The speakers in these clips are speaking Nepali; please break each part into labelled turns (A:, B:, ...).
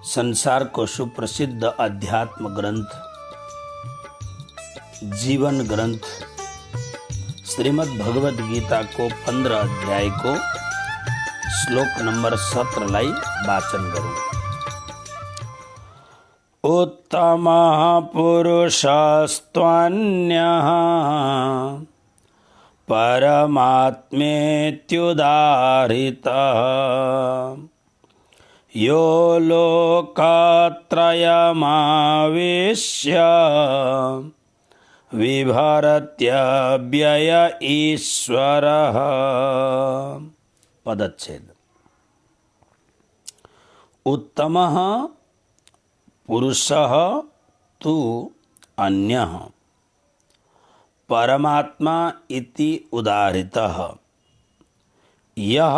A: संसार को सुप्रसिद्ध अध्यात्म ग्रंथ, जीवन ग्रंथ श्रीमद् भगवद गीता को 15 अध्याय को श्लोक नंबर 17 लाई वाचन करूं। उत्तमः पुरुषस्त्वन्यः परमात्मेत्युदाहृतः यो लोकत्रयमावेश्य विभरत्यव्यय ईश्वरः। पदच्छेद। उत्तमः पुरुषः तु अन्यः परमात्मा इति उदाहृतः यः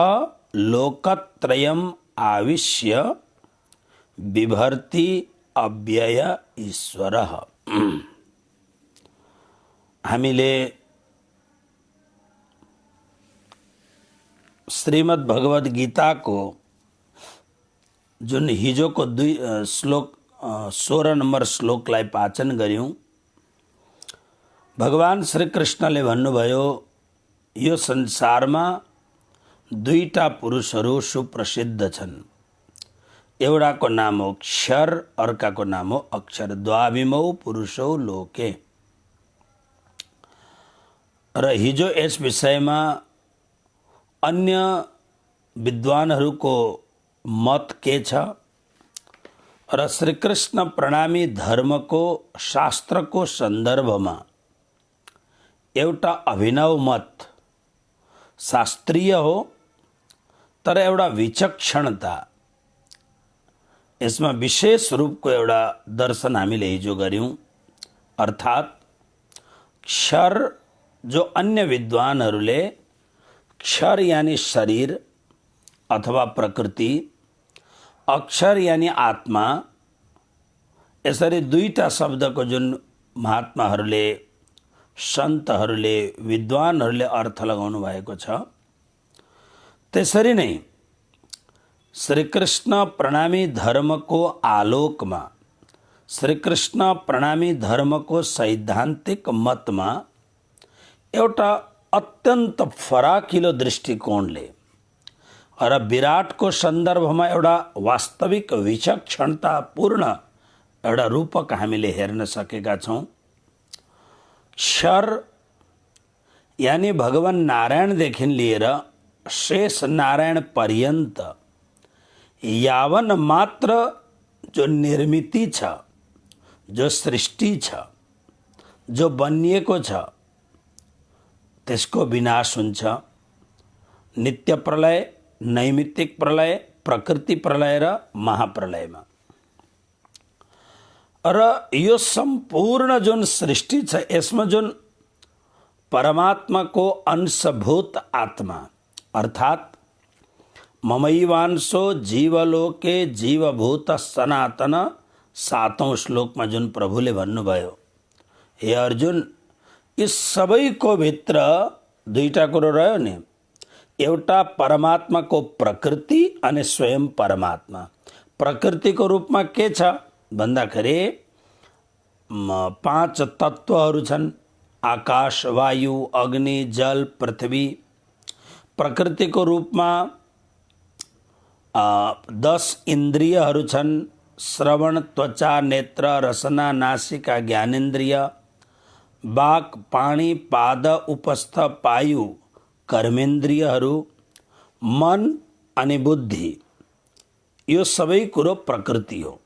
A: लोकत्रयम् आविश्य बिभर्ति अव्यय ईश्वरः। हामीले श्रीमद् भगवद गीता को जुन हिजो को 16 नंबर श्लोकलाई वाचन गर्यौं। भगवान श्री कृष्णले भन्नुभयो यो संसारमा दुईटा पुरुषहरू सुप्रसिद्ध छन्। एउटाको नाम हो क्षर, अर्काको नाम हो अक्षर। द्वाविमौ पुरुषौ लोके। र हिजो यस विषयमा अन्य विद्वानहरूको मत के छ र श्री कृष्ण प्रणामी धर्मको शास्त्रको सन्दर्भमा एउटा अभिनव मत शास्त्रीय हो तर एउटा विचक्षणता, यसमा विशेष रूपको एउटा दर्शन हामीले हिजो गर्यौं। अर्थात क्षर जो अन्य विद्वानहरूले क्षर यानी शरीर अथवा प्रकृति, अक्षर यानी आत्मा, यसरी दुईटा शब्दको जुन महात्माहरूले, सन्तहरूले, विद्वानहरूले अर्थ लगाउनु भएको छ, त्यसरी नै श्रीकृष्ण प्रणामी धर्मको आलोकमा, श्रीकृष्ण प्रणामी धर्मको सैद्धान्तिक मतमा एउटा अत्यन्त फराकिलो दृष्टिकोणले र विराटको सन्दर्भमा एउटा वास्तविक विचक्षणतापूर्ण एउटा रूपक हामीले हेर्न सकेका छौं। क्षर यानी भगवान नारायणदेखि लिएर शेष नारायण पर्यन्त यावन मात्र जो निर्मिति छ, जो सृष्टि छ, जो बनिएको छ, त्यसको विनाश हुन्छ। नित्य प्रलय, नैमित्तिक प्रलय, प्रकृति प्रलय र महाप्रलयमा। र यो सम्पूर्ण जुन सृष्टि छ, यसमा जुन परमात्माको अंशभूत आत्मा अर्थात ममैवांशो जीवलोके जीवभूत सनातन 7औं श्लोकमा जुन प्रभुले भन्नुभयो, हे अर्जुन, यी सबैको भित्र दुईटा कुरो रह्यो नि। एउटा परमात्माको प्रकृति अनि स्वयं परमात्मा। प्रकृतिको रूपमा के छ भन्दाखेरि 5 तत्त्वहरू छन्। आकाश, वायु, अग्नि, जल, पृथ्वी। प्रकृतिको रूपमा 10 इन्द्रियहरू छन्। श्रवण, त्वचा, नेत्र, रसना, नासिका, ज्ञानेन्द्रिय, वाक्, पाणी, पाद, उपस्थ, पायु, कर्मेन्द्रियहरू, मन अनि बुद्धि। यो सबै कुरो प्रकृति हो।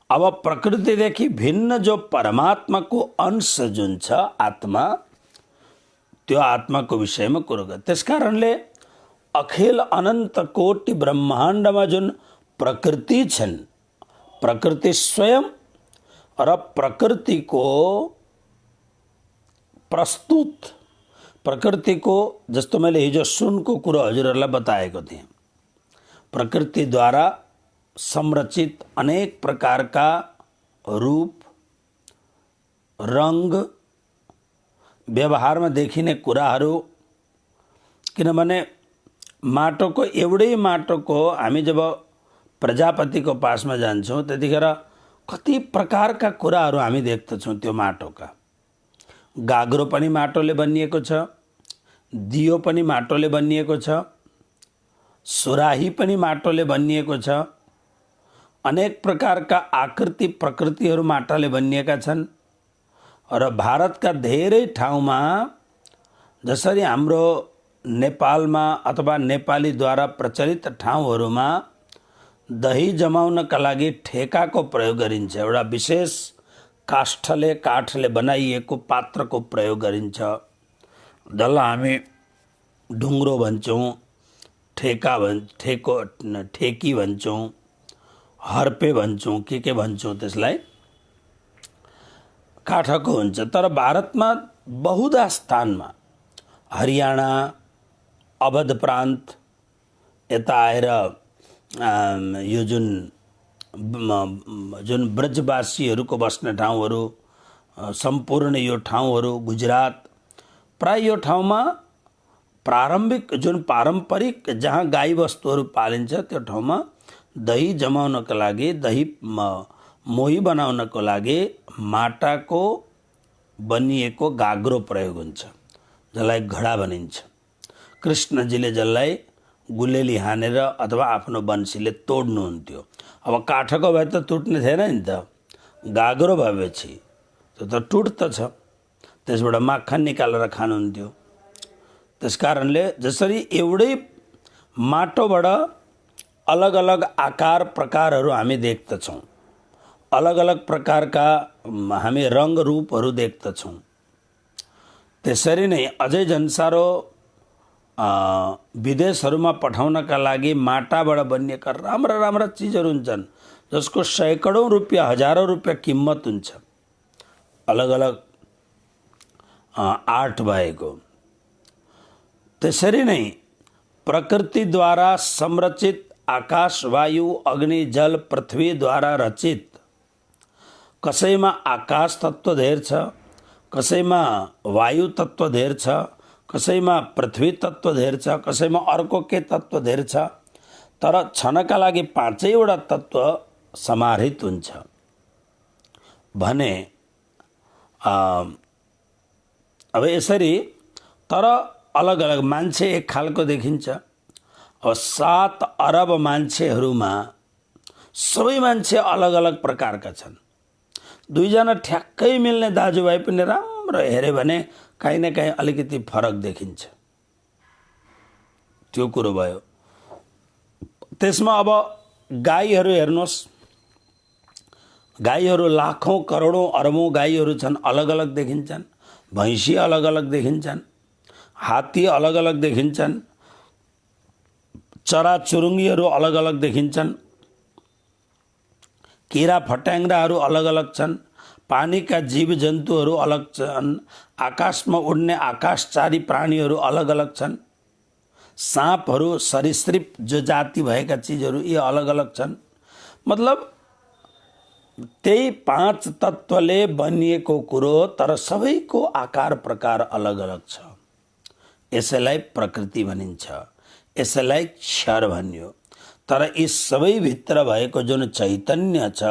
A: अब प्रकृतिदेखि भिन्न जो परमात्माको अंश जुन छ आत्मा, त्यो आत्माको विषयमा कुरो गर्छ। त्यसकारणले अखिल अनन्त कोटि ब्रह्माण्डमा जुन प्रकृति छन्, प्रकृति स्वयं र प्रकृतिको प्रस्तुत, प्रकृतिको जस्तो मैले हिजो सुनको कुरो हजुरहरूलाई बताएको थिएँ, प्रकृतिद्वारा संरचित अनेक प्रकारका रूप, रंग, व्यवहारमा देखिने कुराहरू। किनभने माटोको एउटै माटोको हामी जब प्रजापतिको पासमा जान्छौँ त्यतिखेर कति प्रकारका कुराहरू हामी देख्दछौँ। त्यो माटोका गाग्रो पनि माटोले बनिएको छ, दियो पनि माटोले बनिएको छ, सुराही पनि माटोले बनिएको छ, अनेक प्रकारका आकृति प्रकृतिहरू माटाले बनिएका छन्। र भारतका धेरै ठाउँमा जसरी हाम्रो नेपालमा अथवा नेपालीद्वारा प्रचलित ठाउँहरूमा दही जमाउनका लागि ठेकाको प्रयोग गरिन्छ, एउटा विशेष काठले बनाइएको पात्रको प्रयोग गरिन्छ, जसलाई हामी ढुङ्ग्रो भन्छौँ, ठेकी भन्छौँ, हर्पे भन्छौँ, के भन्छौँ, त्यसलाई काठको हुन्छ। तर भारतमा बहुधा स्थानमा हरियाणा, अवध प्रान्त यता आएर यो जुन ब्रजवासीहरूको बस्ने ठाउँहरू, सम्पूर्ण यो ठाउँहरू, गुजरात, प्राय यो ठाउँमा प्रारम्भिक जुन पारम्परिक जहाँ गाई वस्तुहरू पालिन्छ त्यो ठाउँमा दही जमाउनको लागि, दही मोही बनाउनको लागि माटाको बनिएको गाग्रो प्रयोग हुन्छ, जसलाई घडा भनिन्छ। कृष्णजीले जसलाई गुलेली हानेर अथवा आफ्नो बन्सीले तोड्नुहुन्थ्यो। अब काठको भए त टुट्ने थिएन नि त, गाग्रो भएपछि त्यो त टुट्दछ, त्यसबाट माखन निकालेर खानुहुन्थ्यो। त्यसकारणले जसरी एउटै माटोबाट अलग अलग आकार प्रकारहरू हामी देख्दछौँ, अलग अलग प्रकारका हामी रङ रूपहरू देख्दछौँ, त्यसरी नै अझै झन्सारो विदेशहरूमा पठाउनका लागि माटाबाट बनिएका राम्रा राम्रा चिजहरू हुन्छन्, जसको सैकडौँ रुपियाँ, हजारौँ रुपियाँ किम्मत हुन्छ, अलग अलग आर्ट भएको। त्यसरी नै प्रकृतिद्वारा संरचित आकाश, वायु, अग्नि, जल, पृथ्वीद्वारा रचित कसैमा आकाश तत्त्व धेर छ, कसैमा वायु तत्त्व धेर छ, कसैमा पृथ्वी तत्त्व धेर छ, कसैमा अर्को के तत्त्व धेर छ, तर छनका लागि पाँचैवटा तत्त्व समाहित हुन्छ भने अब यसरी तर अलग अलग मान्छे एक खालको देखिन्छ। अब 7 अरब मान्छेहरूमा सबै मान्छे अलग अलग प्रकारका छन्। दुईजना ठ्याक्कै मिल्ने दाजुभाइ पनि राम्रो हेऱ्यो भने काहीँ न काहीँ अलिकति फरक देखिन्छ, त्यो कुरो भयो। त्यसमा अब गाईहरू हेर्नुहोस्, गाईहरू लाखौँ करोडौँ अरबौँ गाईहरू छन्, अलग अलग देखिन्छन्। भैँसी अलग अलग देखिन्छन्, हात्ती अलग अलग देखिन्छन्, चराचुरुङ्गीहरू अलग अलग देखिन्छन्, किरा फट्याङ्ग्राहरू अलग अलग छन्, पानीका जीवजन्तुहरू अलग छन्, आकाशमा उड्ने आकाशचारी प्राणीहरू अलग अलग छन्, साँपहरू, सरीसृप जो जाति भएका चिजहरू यी अलग अलग छन्। मतलब त्यही 5 तत्त्वले बनिएको कुरो, तर सबैको आकार प्रकार अलग अलग छ। यसैलाई प्रकृति भनिन्छ, यसैलाई क्षर भनियो। तर यी सबैभित्र भएको जुन चैतन्य छ,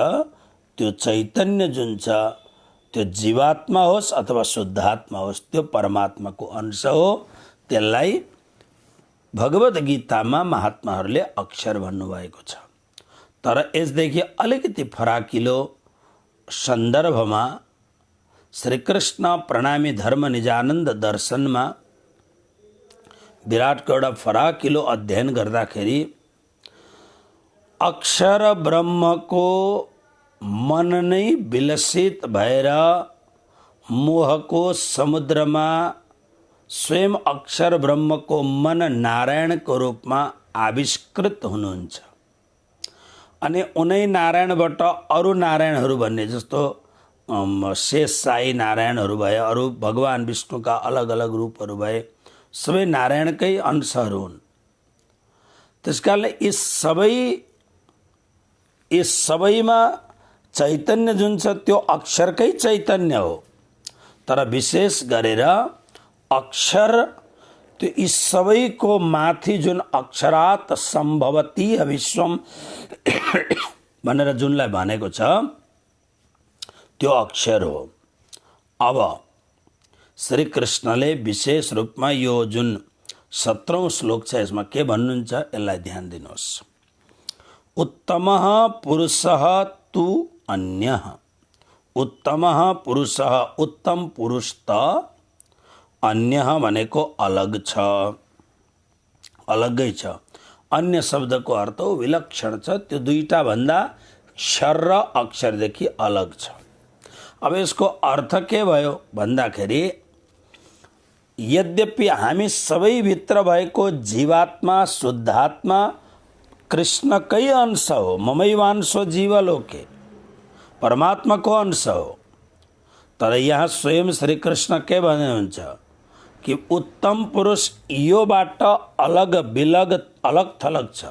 A: त्यो चैतन्य जुन छ त्यो जीवात्मा होस् अथवा शुद्धात्मा होस्, त्यो परमात्माको अंश हो। त्यसलाई भगवद् गीतामा महात्माहरूले अक्षर भन्नुभएको छ। तर यसदेखि अलिकति फराकिलो सन्दर्भमा श्रीकृष्ण प्रणामी धर्म निजानन्द दर्शनमा विराटको एउटा फराकिलो अध्ययन गर्दाखेरि अक्षर ब्रह्मको मन नै विलसित भएर मोहको समुद्रमा स्वयं अक्षर ब्रह्मको मन नारायणको रूपमा आविष्कृत हुनुहुन्छ। अनि उनै नारायणबाट अरू नारायणहरू भन्ने, जस्तो शेष साई नारायणहरू भए, अरू भगवान विष्णुका अलग अलग रूपहरू भए, सबै नारायणकै अंशहरू हुन्। त्यसकारणले यी सबैमा चैतन्य जुन छ त्यो अक्षरकै चैतन्य हो। तर विशेष गरेर अक्षर त्यो यी सबैको माथि जुन अक्षरात् सम्भवति विश्वम भनेर जुनलाई भनेको छ त्यो अक्षर हो। अब श्री कृष्णले विशेष रूपमा यो जुन 17औं श्लोक छ यसमा के भन्नुहुन्छ यसलाई ध्यान दिनुहोस्। उत्तमः पुरुषः तु अन्यः। उत्तमः पुरुषः, उत्तम पुरुष त अन्यः भनेको अलग छ, अलगै छ। अन्य शब्दको अर्थ हो विलक्षण छ, त्यो दुईटा भन्दा क्षर र अक्षरदेखि अलग छ। अब यसको अर्थ के भयो भन्दाखेरि यद्यपि हामी सबैभित्र भएको जीवात्मा शुद्धात्मा कृष्णकै अंश हो, ममैवांशो जीवलोके, परमात्माको अंश हो। तर यहाँ स्वयं श्री कृष्ण के भन्नुहुन्छ कि उत्तम पुरुष योबाट अलग बिलग अलग थलग छ।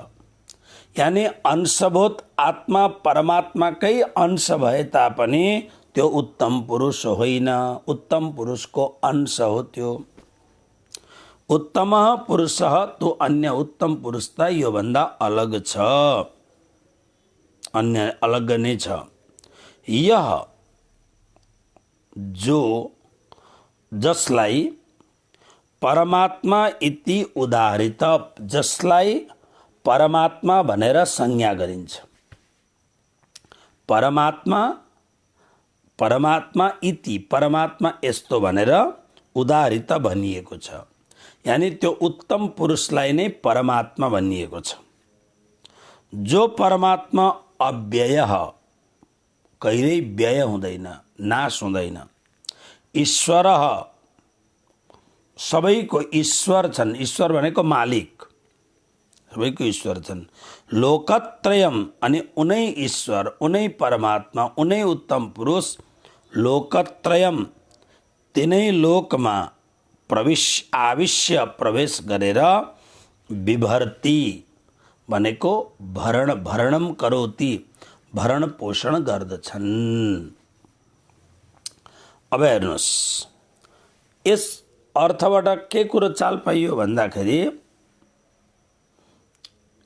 A: यानी अंशभूत आत्मा परमात्माकै अंश भए तापनि त्यो उत्तम पुरुष होइन, उत्तम पुरुषको अंश हो त्यो। उत्तम पुरुषः तो अन्य, उत्तम पुरुष त योभन्दा अलग छ, अन्य अलग नै छ। यह जो जसलाई परमात्मा इति उदाहरित, जसलाई परमात्मा भनेर संज्ञा गरिन्छ। परमात्मा, परमात्मा इति, परमात्मा यस्तो भनेर उदाहरित भनिएको छ। यानी त्यो उत्तम पुरुषलाई नै परमात्मा भनिएको छ। जो परमात्मा अव्ययः, कहिल्यै व्यय हुँदैन, नाश हुँदैन। ईश्वरः, सबैको ईश्वर छन्, ईश्वर भनेको मालिक, सबैको ईश्वर छन्। लोकत्रयम, अनि उनै ईश्वर, उनै परमात्मा, उनै उत्तम पुरुष, लोकत्रयम तिनै लोकमा आविश्य प्रवेश गरेर विभर्ति भनेको भरणम करोति, भरण पोषण गर्दछन्। अब हेर्नुहोस्, यस अर्थबाट के कुरो चाल पाइयो भन्दाखेरि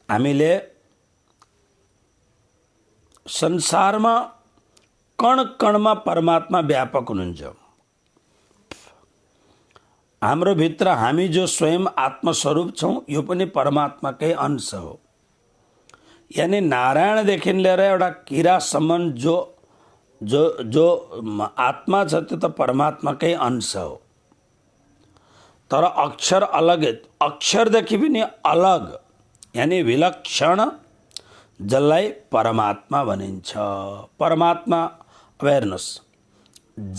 A: हामीले संसारमा कण कणमा परमात्मा व्यापक हुनुहुन्छ। हाम्रो भित्र हामी जो स्वयं आत्मस्वरूप छौँ यो पनि परमात्माकै अंश हो। यानी नारायणदेखि लिएर एउटा किरासम्म जो जो जो आत्मा छ त्यो त परमात्माकै अंश हो। तर अक्षर अलग, अक्षरदेखि पनि अलग, यानी विलक्षण, जसलाई परमात्मा भनिन्छ। परमात्मा, अब हेर्नुहोस्,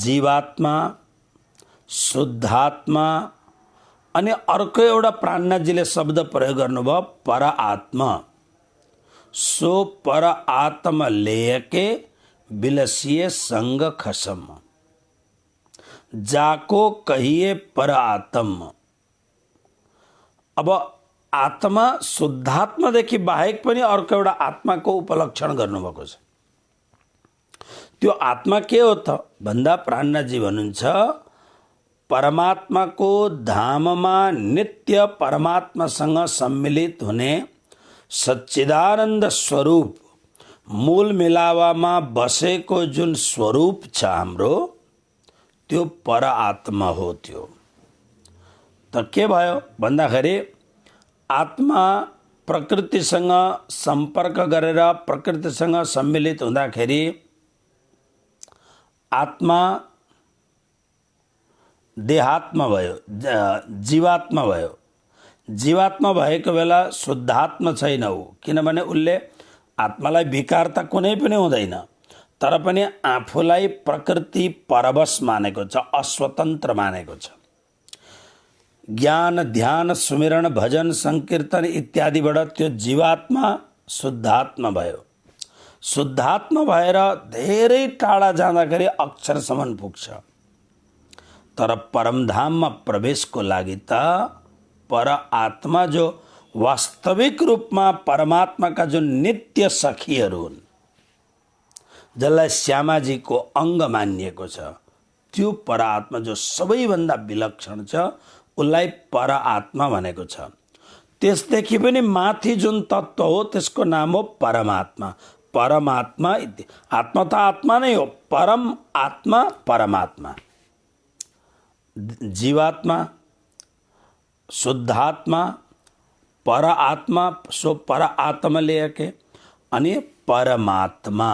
A: जीवात्मा, शुद्धात्मा, अनि अर्को एउटा प्राणनाथजीले शब्द प्रयोग गर्नुभयो पर आत्मा। सो पर आत्मा लेयके बिलसिए संग खसम, जाको कहिए पर आत्म। अब आत्मा, शुद्धात्मादेखि बाहेक पनि अर्को एउटा आत्माको उपलक्षण गर्नुभएको छ। त्यो आत्मा के हो त भन्दा प्राणनाथजी भन्नुहुन्छ परमात्माको धाममा नित्य परमात्मासँग सम्मिलित हुने सच्चिदानन्द स्वरूप, मूल मिलावामा बसेको जुन स्वरूप छ हाम्रो, त्यो पर आत्मा हो। त्यो त के भयो भन्दाखेरि आत्मा प्रकृतिसँग सम्पर्क गरेर प्रकृतिसँग सम्मिलित हुँदाखेरि आत्मा देहात्मा भयो, जीवात्मा भयो। जीवात्मा भएको बेला शुद्धात्मा छैन ऊ, किनभने उसले आत्मालाई विकार त कुनै पनि हुँदैन, तर पनि आफूलाई प्रकृति परवश मानेको छ, अस्वतन्त्र मानेको छ। ज्ञान ध्यान सुमिरण भजन संकीर्तन इत्यादिबाट त्यो जीवात्मा शुद्धात्मा भयो। शुद्धात्मा भएर धेरै टाढा जाँदाखेरि अक्षरसम्म पुग्छ। तर परमधाममा प्रवेशको लागि त पर आत्मा, जो वास्तविक रूपमा परमात्माका जुन नित्य सखीहरू हुन्, जसलाई श्यामाजीको अङ्ग मानिएको छ, त्यो पर आत्मा जो सबैभन्दा विलक्षण छ, उसलाई पर आत्मा भनेको छ। त्यसदेखि पनि माथि जुन तत्त्व हो त्यसको नाम हो परमात्मा। परमात्मा आत्मा त आत्मा नै हो, परम आत्मा परमात्मा। जीवात्मा, शुद्धात्मा, पर आत्मा, सो पर आत्मा लेके अनि परमात्मा।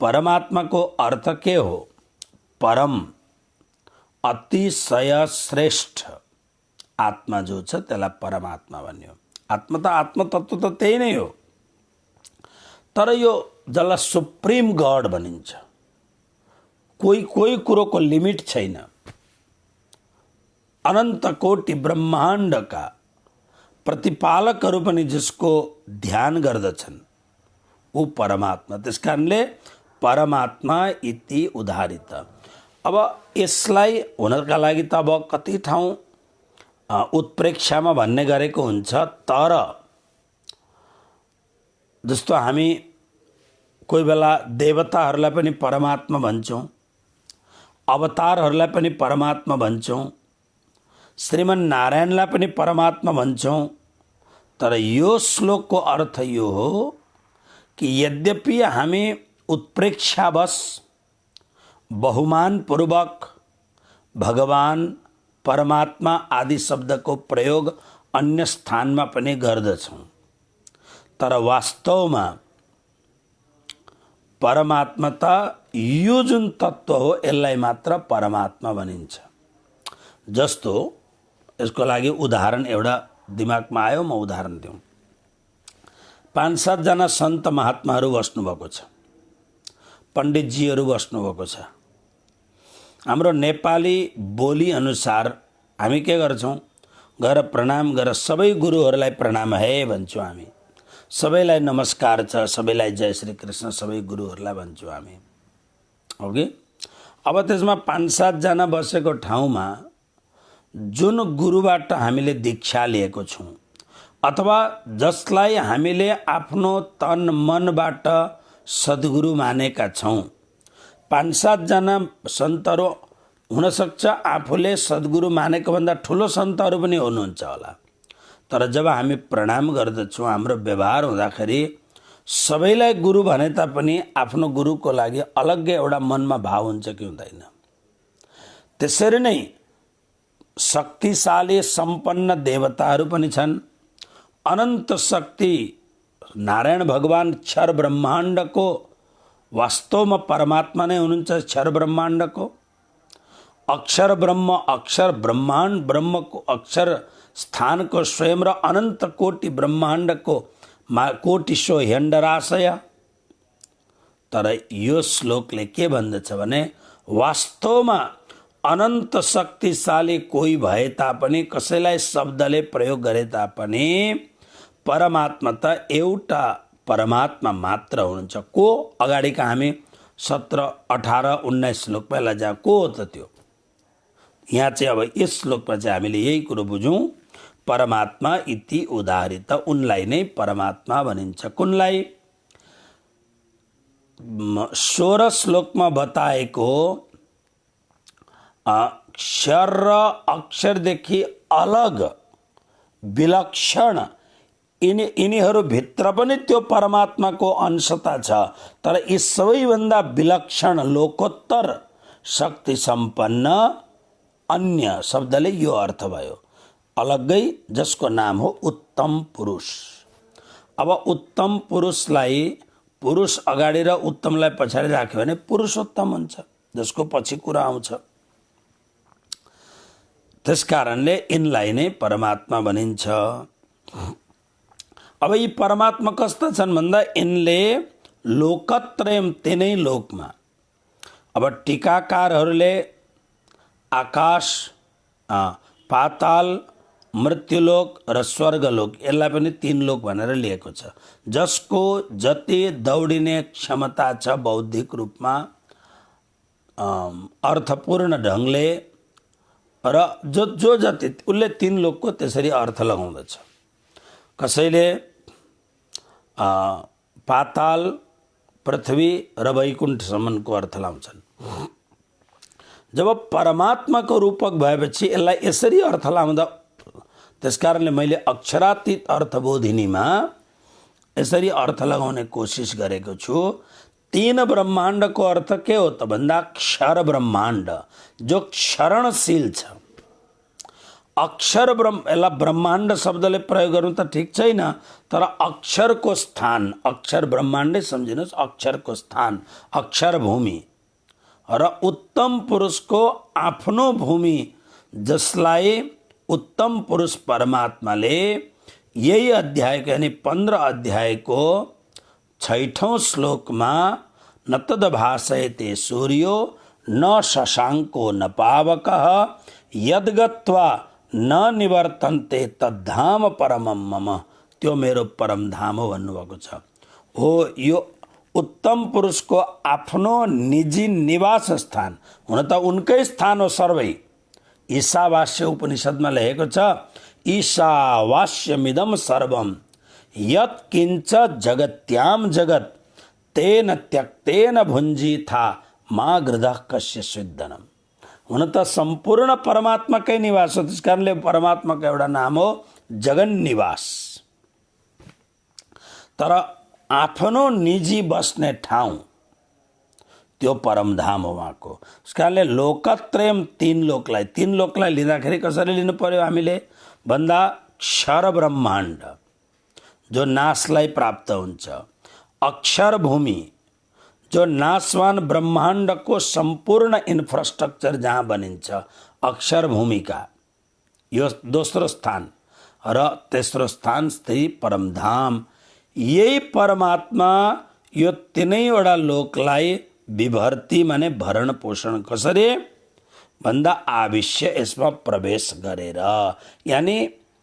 A: परमात्मा को अर्थ के हो? परम, अतिशय श्रेष्ठ आत्मा जो छ त्यसलाई परमात्मा भन्यो। आत्मा त आत्म तत्त्व त त्यही नै हो, तर यो जसलाई सुप्रिम गड भनिन्छ। कोही कुरोको लिमिट छैन। अनंत कोटि ब्रह्माण्डका प्रतिपालकहरू पनि जसको ध्यान गर्दछन् वो परमात्मा। त्यसकारणले परमात्मा इति उदाहरित। अब यसलाई हुनका लागि त अब कति ठाउँ उत्प्रेक्षामा भन्ने गरेको हुन्छ, तर जस्तो हामी कोही बेला देवताहरूलाई पनि परमात्मा भन्छौँ, अवतारहरूलाई पनि परमात्मा भन्छौँ, श्रीमन नारायणलाई पनि परमात्मा भन्छौँ। तर यो श्लोकको अर्थ यो हो कि यद्यपि हामी उत्प्रेक्षावश बहुमानपूर्वक भगवान, परमात्मा आदि शब्दको प्रयोग अन्य स्थानमा पनि गर्दछौँ, तर वास्तवमा परमात्मा त यो जुन तत्त्व हो यसलाई मात्र परमात्मा भनिन्छ। जस्तो यसको लागि उदाहरण एउटा दिमागमा आयो, म उदाहरण दिउँ। 5-7 जना सन्त महात्माहरू बस्नुभएको छ, पण्डितजीहरू बस्नुभएको छ। हाम्रो नेपाली बोली अनुसार हामी के गर्छौँ? गएर प्रणाम गरेर सबै गुरुहरूलाई प्रणाम है भन्छौँ हामी। सबैलाई नमस्कार छ, सबैलाई जय श्री कृष्ण, सबै गुरुहरूलाई भन्छौँ हामी, हो कि? अब त्यसमा 5-7 जना बसेको ठाउँमा जुन गुरुबाट हामीले दीक्षा लिएको छौँ अथवा जसलाई हामीले आफ्नो तन मनबाट सद्गुरु मानेका छौँ, 5-7 जना सन्तहरू हुनसक्छ आफूले सद्गुरु मानेको भन्दा ठुलो सन्तहरू पनि हुनुहुन्छ होला, तर जब हामी प्रणाम गर्दछौँ हाम्रो व्यवहार हुँदाखेरि सबैलाई गुरु भने तापनि आफ्नो गुरुको लागि अलग्गै एउटा मनमा भाव हुन्छ कि हुँदैन? त्यसरी नै शक्तिशाली सम्पन्न देवताहरू पनि छन्। अनन्त शक्ति नारायण भगवान क्षर ब्रह्माण्डको वास्तवमा परमात्मा नै हुनुहुन्छ। क्षर ब्रह्माण्डको अक्षर ब्रह्म, अक्षर ब्रह्माण्ड, ब्रह्मको अक्षर स्थानको स्वयं र अनन्त कोटि ब्रह्माण्डको कोटिसो ह्यण्डराशय। तर यो श्लोकले के भन्दछ भने वास्तवमा अनन्त शक्तिशाली कोही भए तापनि, कसैलाई शब्दले प्रयोग गरे तापनि परमात्मा त एउटा परमात्मा मात्र हुनुहुन्छ। को? अगाडिका हामी 17, 18, 19 श्लोक पहिला जहाँ को हो त त्यो? यहाँ चाहिँ अब यस श्लोकमा चाहिँ हामीले यही कुरो बुझौँ, परमात्मा इति उदाहरित, उनलाई नै परमात्मा भनिन्छ। कुनलाई? 16 श्लोकमा बताएको अक्षर र अक्षरदेखि अलग विलक्षण यिनीहरू भित्र पनि त्यो परमात्माको अंशता छ, तर यी सबैभन्दा विलक्षण लोकोत्तर शक्ति सम्पन्न अन्य शब्दले यो अर्थ भयो अलग्गै, जसको नाम हो उत्तम पुरुष। अब उत्तम पुरुषलाई पुरुष अगाडि र उत्तमलाई पछाडि राख्यो भने पुरुषोत्तम हुन्छ, जसको पछि कुरा आउँछ। त्यसकारणले यिनलाई नै परमात्मा भनिन्छ। अब यी परमात्मा कस्ता छन् भन्दा यिनले लोकत्रयम, तिनै लोकमा। अब टीकाकारहरूले आकाश, पाताल, मृत्युलोक र स्वर्गलोक यसलाई पनि 3 लोक भनेर लिएको छ, जसको जति दौडिने क्षमता छ बौद्धिक रूपमा अर्थपूर्ण ढङ्गले र जो जति उसले 3 लोकको त्यसरी अर्थ लगाउँदछ। कसैले पाताल, पृथ्वी र वैकुण्ठसम्मको अर्थ लाउँछन्। जब परमात्माको रूपक भएपछि यसलाई यसरी अर्थ लाउँदा, त्यसकारणले मैले अक्षरातीत अर्थबोधिनीमा यसरी अर्थ लगाउने कोसिस गरेको छु। तीन ब्रह्माण्डको अर्थ के हो त भन्दा क्षर ब्रह्माण्ड, जो क्षरणशील छ। अक्षर यसलाई ब्रह्माण्ड शब्दले प्रयोग गर्नु त ठिक छैन, तर अक्षरको स्थान, अक्षर ब्रह्माण्डै सम्झिनुहोस्, अक्षरको स्थान अक्षर भूमि र उत्तम पुरुषको आफ्नो भूमि, जसलाई उत्तम पुरुष परमात्माले यही अध्यायको यानी 15 अध्यायको 6ठौं श्लोकमा न तद भासयते सूर्यो न शशाङ्को न पावकः यद्गत्वा न निवर्तन्ते तद्धाम परमं मम, त्यो मेरो परम धाम हो भन्नुभएको छ। हो, यो उत्तम पुरुषको आफ्नो निजी निवास स्थान, हुन त उनकै स्थान हो सर्वै। ईशावास्य उपनिषदमा लेखेको छ, ईशावास्यमिदं सर्वं यत् किञ्च जगत्याम जगत् तेन त्यक्तेन भुञ्जीथा मा गृधः कस्य स्विद्दनम्। हुन त सम्पूर्ण परमात्माकै निवास हो, त्यस कारणले परमात्माको एउटा नाम हो जगन्निवास। तर आफ्नो निजी बस्ने ठाउँ त्यो परमधाम हो उहाँको। त्यस कारणले लोकत्रयम, तीन लोकलाई लिँदाखेरि कसरी लिनु पर्यो हामीले भन्दा क्षर ब्रह्माण्ड जो नाशलाई प्राप्त हुन्छ, अक्षर भूमि जो नाशवान ब्रह्माण्डको सम्पूर्ण इन्फ्रास्ट्रक्चर जहाँ बनिन्छ, अक्षर भूमिका यो दोस्रो स्थान, र तेस्रो स्थान स्थिति परमधाम। यही परमात्मा यो तीनैवटा लोकलाई विभर्ती माने भरण पोषण कसरी भन्दा आविश्य यसमा प्रवेश गरेर। यानी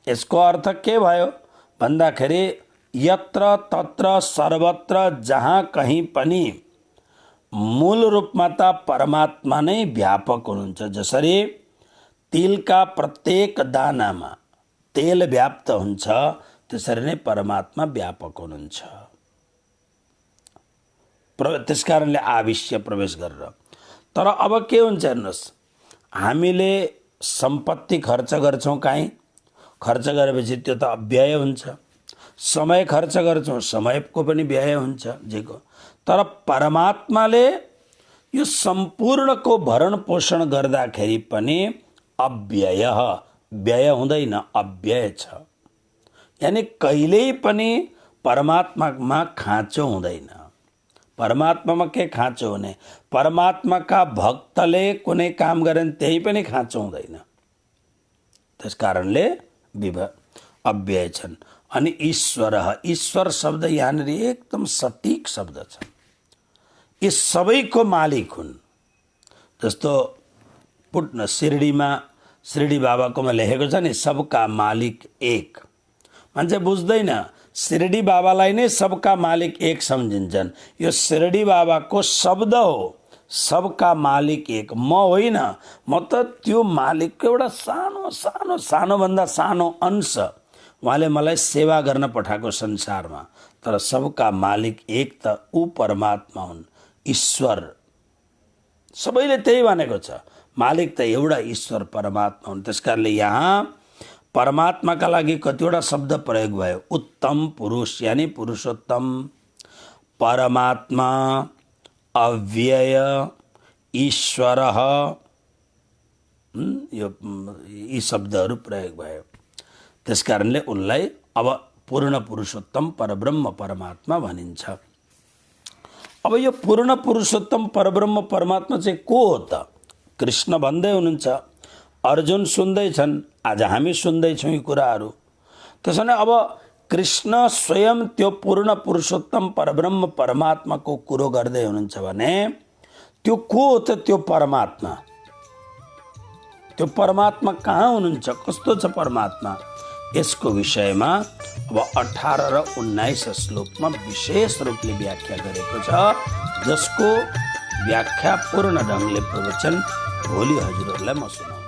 A: यसको अर्थ के भयो भन्दाखेरि यत्र तत्र सर्वत्र जहाँ कहीँ पनि मूल रूपमा त परमात्मा नै व्यापक हुनुहुन्छ। जसरी तिलका प्रत्येक दानामा तेल व्याप्त हुन्छ, त्यसरी नै परमात्मा व्यापक हुनुहुन्छ। त्यसकारणले आविश्य प्रवेश गरेर। तर अब के हुन्छ हेर्नुहोस्, हामीले सम्पत्ति खर्च गर्छौँ, काहीँ खर्च गरेपछि त्यो त व्यय हुन्छ। समय खर्च गर्छौँ, समयको पनि व्यय हुन्छ जेको। तर परमात्माले यो सम्पूर्णको भरण पोषण गर्दाखेरि पनि अव्यय, व्यय हुँदैन, अव्यय छ। यानी कहिल्यै पनि परमात्मामा खाँचो हुँदैन। परमात्मामा के खाँचो हुने, परमात्माका भक्तले कुनै काम गरे त्यही पनि खाँचो हुँदैन। त्यस कारणले अव्यय छन्। अनि ईश्वर, ईश्वर शब्द यहाँनिर एकदम सटीक शब्द छ। यी सबैको मालिक हुन्। जस्तो पुट्न शिरडी बाबाकोमा लेखेको छ नि, सबका मालिक एक। मान्छे बुझ्दैन, शिरडी बाबालाई नै सबका मालिक एक सम्झिन्छन्। यो शिरडी बाबाको शब्द हो, सबका मालिक एक। म होइन, म त त्यो मालिकको एउटा सानोभन्दा सानो अंश। उहाँले मलाई सेवा गर्न पठाएको संसारमा। तर सबका मालिक एक त ऊ परमात्मा हुन्, ईश्वर। सबैले त्यही भनेको छ, मालिक त एउटा ईश्वर परमात्मा हुन्। त्यसकारणले यहाँ परमात्माका लागि कतिवटा शब्द प्रयोग भयो। उत्तम पुरुष यानी पुरुषोत्तम, परमात्मा, अव्यय, ईश्वर, यी शब्दहरू प्रयोग भयो। त्यसकारणले उनलाई अब पूर्ण पुरुषोत्तम परब्रह्म परमात्मा भनिन्छ। अब यो पूर्ण पुरुषोत्तम परब्रह्म परमात्मा चाहिँ को हो त? कृष्ण भन्दै हुनुहुन्छ, अर्जुन सुन्दैछन्, आज हामी सुन्दैछौँ यी कुराहरू। त्यसो भने अब कृष्ण स्वयं त्यो पूर्ण पुरुषोत्तम परब्रह्म परमात्माको कुरो गर्दै हुनुहुन्छ भने त्यो को हो त? त्यो परमात्मा। त्यो परमात्मा कहाँ हुनुहुन्छ, कस्तो छ परमात्मा? यसको विषयमा अब 18 र 19 श्लोकमा विशेष रूपले व्याख्या गरेको छ, जसको व्याख्या पूर्ण ढङ्गले प्रवचन भोलि हजुरहरूलाई म सुनाउँछु।